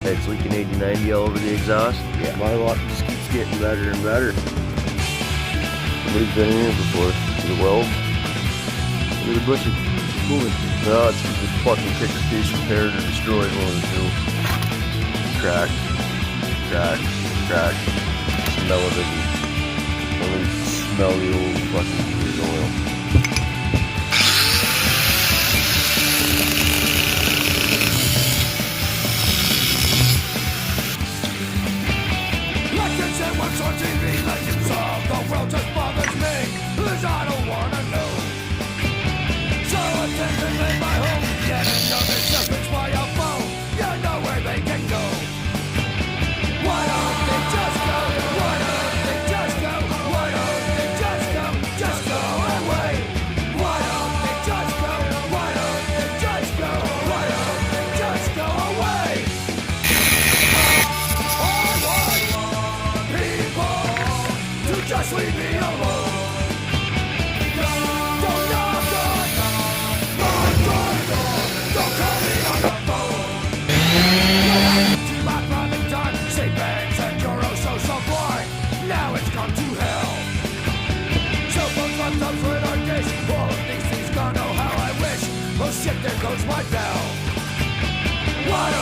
It's leaking 80-90 all over the exhaust. Yeah, my luck just keeps getting better and better. Somebody's been in here before. The weld. Look at the bushes. It's moving. No, it's just fucking kicker case repaired or destroyed, one of the two. Cracked. Cracked. Cracked. Smell of it. Only smell the old fucking crude oil. What's on TV like it's all the world just bothers me, cause I don't wanna know. So attending in my home, getting your instructions by your phone. You know where they can go. Why don't they just go? Why don't they just go? Why don't they just go? Just go away. Why don't they just go? Why don't they just go? Why don't they just go away? Just leave me alone. Don't knock on my door. Don't call me on the phone. To my private time, say banks and you're oh so blind. Now it's come to hell. Cell phones, laptops, radar dish. All of these things gonna know how I wish. Oh shit, there goes my bell. What